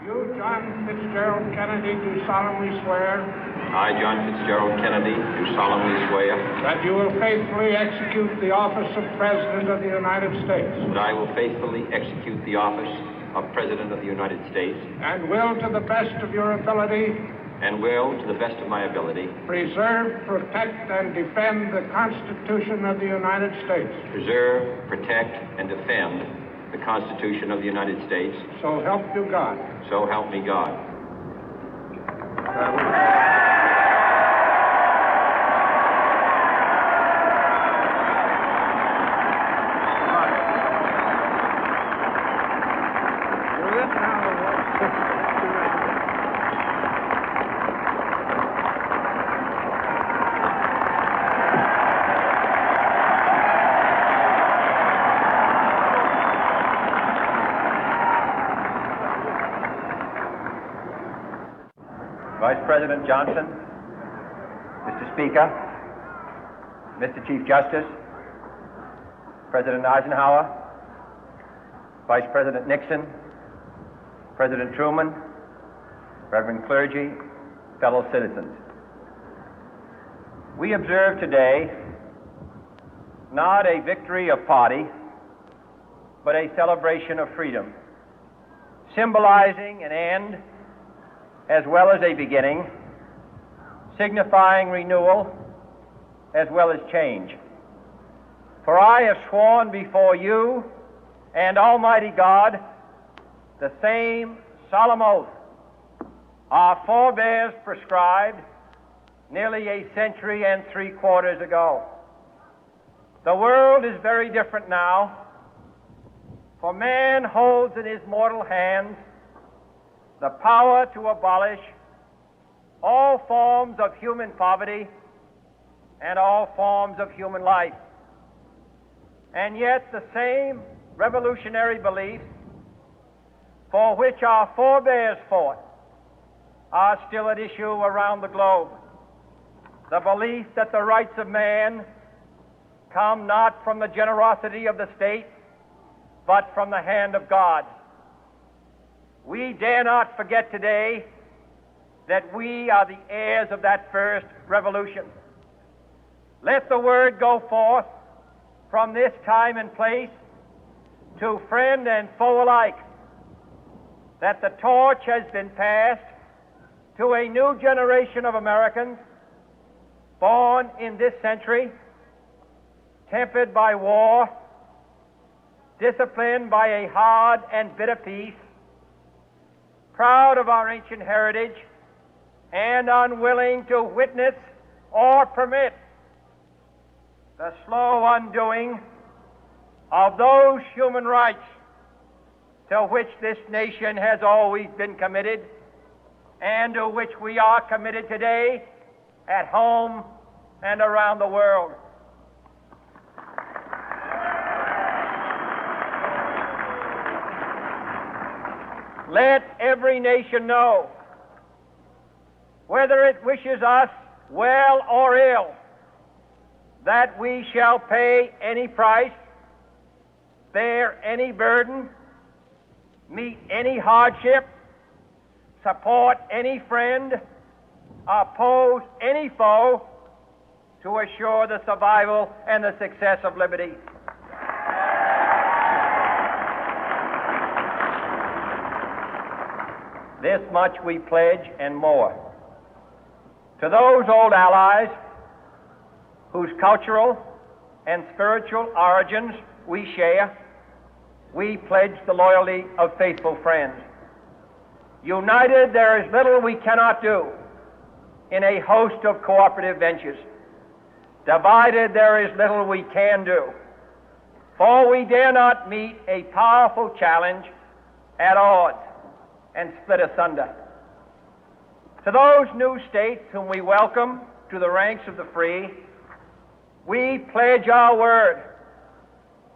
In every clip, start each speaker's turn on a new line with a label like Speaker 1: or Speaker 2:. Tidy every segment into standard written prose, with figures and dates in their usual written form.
Speaker 1: You, John Fitzgerald Kennedy, do solemnly swear.
Speaker 2: I, John Fitzgerald Kennedy, do solemnly swear.
Speaker 1: That you will faithfully execute the office of President of the United States.
Speaker 2: That I will faithfully execute the office of President of the United States.
Speaker 1: And will, to the best of your ability.
Speaker 2: And will, to the best of my ability.
Speaker 1: Preserve, protect, and defend the Constitution of the United States.
Speaker 2: Preserve, protect, and defend the Constitution of the United States.
Speaker 1: So help you God.
Speaker 2: So help me God.
Speaker 3: Vice President Johnson, Mr. Speaker, Mr. Chief Justice, President Eisenhower, Vice President Nixon, President Truman, Reverend clergy, fellow citizens. We observe today not a victory of party, but a celebration of freedom, symbolizing an end as well as a beginning, signifying renewal as well as change. For I have sworn before you and Almighty God the same solemn oath our forebears prescribed nearly a century and 3/4 ago. The world is very different now, for man holds in his mortal hands the power to abolish all forms of human poverty and all forms of human life. And yet the same revolutionary beliefs for which our forebears fought are still at issue around the globe. The belief that the rights of man come not from the generosity of the state, but from the hand of God. We dare not forget today that we are the heirs of that first revolution. Let the word go forth from this time and place to friend and foe alike that the torch has been passed to a new generation of Americans born in this century, tempered by war, disciplined by a hard and bitter peace, proud of our ancient heritage, and unwilling to witness or permit the slow undoing of those human rights to which this nation has always been committed and to which we are committed today at home and around the world. Let every nation know, whether it wishes us well or ill, that we shall pay any price, bear any burden, meet any hardship, support any friend, oppose any foe to assure the survival and the success of liberty. This much we pledge and more. To those old allies whose cultural and spiritual origins we share, we pledge the loyalty of faithful friends. United, there is little we cannot do in a host of cooperative ventures. Divided, there is little we can do, for we dare not meet a powerful challenge at odds and split asunder. To those new states whom we welcome to the ranks of the free, we pledge our word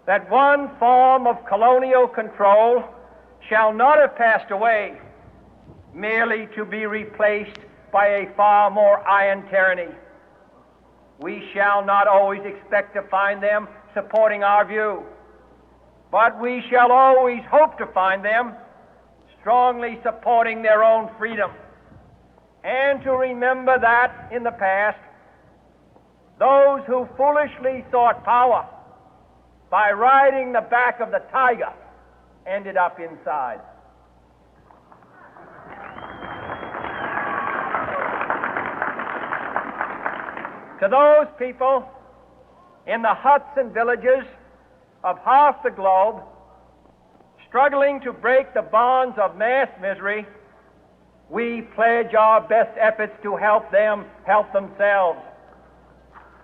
Speaker 3: that one form of colonial control shall not have passed away, merely to be replaced by a far more iron tyranny. We shall not always expect to find them supporting our view, but we shall always hope to find them strongly supporting their own freedom, and to remember that in the past, those who foolishly sought power by riding the back of the tiger ended up inside. To those people in the huts and villages of half the globe struggling to break the bonds of mass misery, we pledge our best efforts to help them help themselves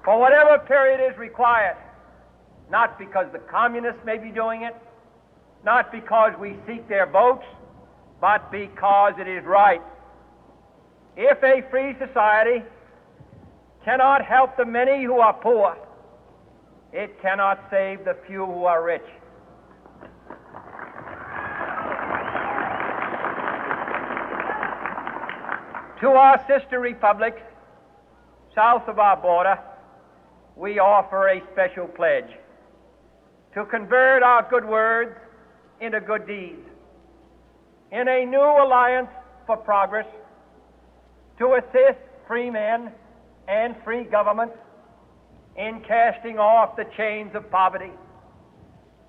Speaker 3: for whatever period is required, not because the communists may be doing it, not because we seek their votes, but because it is right. If a free society cannot help the many who are poor, it cannot save the few who are rich. To our sister republics south of our border, we offer a special pledge to convert our good words into good deeds, in a new alliance for progress, to assist free men and free governments in casting off the chains of poverty.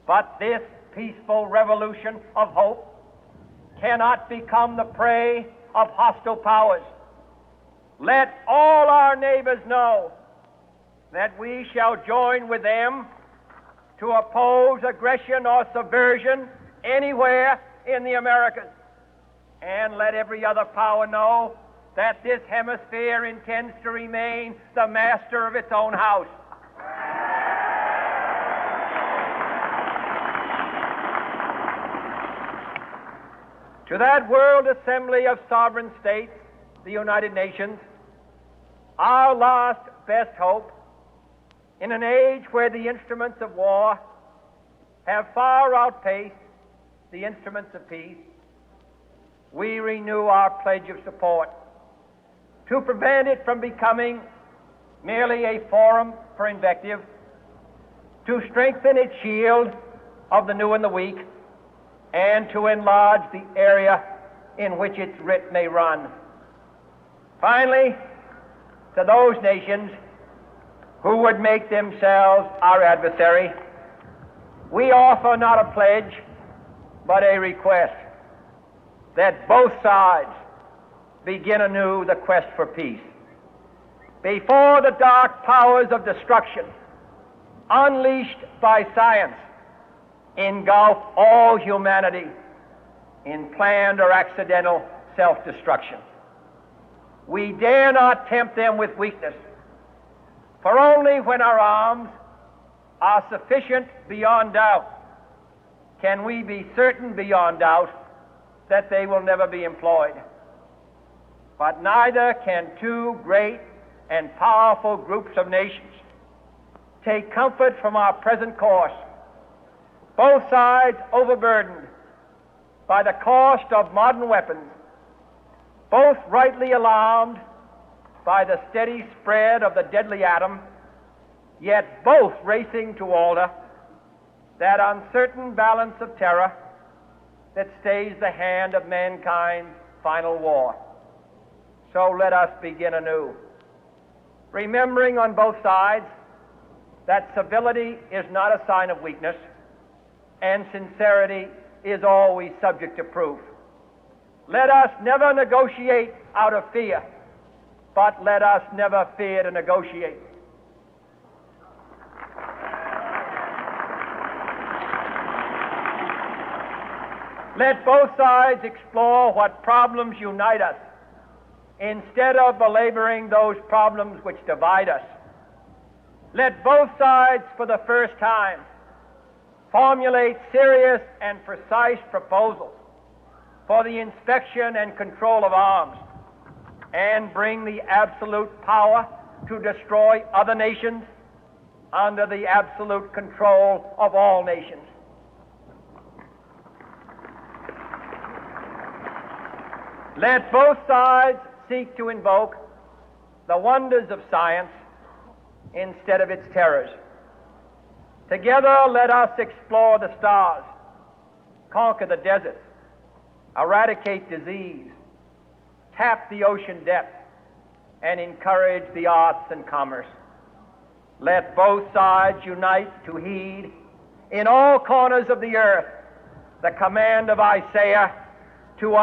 Speaker 3: But this peaceful revolution of hope cannot become the prey of hostile powers. Let all our neighbors know that we shall join with them to oppose aggression or subversion anywhere in the Americas. And let every other power know that this hemisphere intends to remain the master of its own house. To that World Assembly of Sovereign States, the United Nations, our last best hope, in an age where the instruments of war have far outpaced the instruments of peace, we renew our pledge of support to prevent it from becoming merely a forum for invective, to strengthen its shield of the new and the weak, and to enlarge the area in which its writ may run. Finally, to those nations who would make themselves our adversary, we offer not a pledge, but a request that both sides begin anew the quest for peace. Before the dark powers of destruction, unleashed by science, engulf all humanity in planned or accidental self-destruction, we dare not tempt them with weakness, for only when our arms are sufficient beyond doubt can we be certain beyond doubt that they will never be employed. But neither can two great and powerful groups of nations take comfort from our present course, both sides overburdened by the cost of modern weapons, both rightly alarmed by the steady spread of the deadly atom, yet both racing to alter that uncertain balance of terror that stays the hand of mankind's final war. So let us begin anew, remembering on both sides that civility is not a sign of weakness, and sincerity is always subject to proof. Let us never negotiate out of fear, but let us never fear to negotiate. Let both sides explore what problems unite us, instead of belaboring those problems which divide us. Let both sides, for the first time, formulate serious and precise proposals for the inspection and control of arms, and bring the absolute power to destroy other nations under the absolute control of all nations. Let both sides seek to invoke the wonders of science instead of its terrors. Together, let us explore the stars, conquer the deserts, eradicate disease, tap the ocean depth, and encourage the arts and commerce. Let both sides unite to heed in all corners of the earth the command of Isaiah to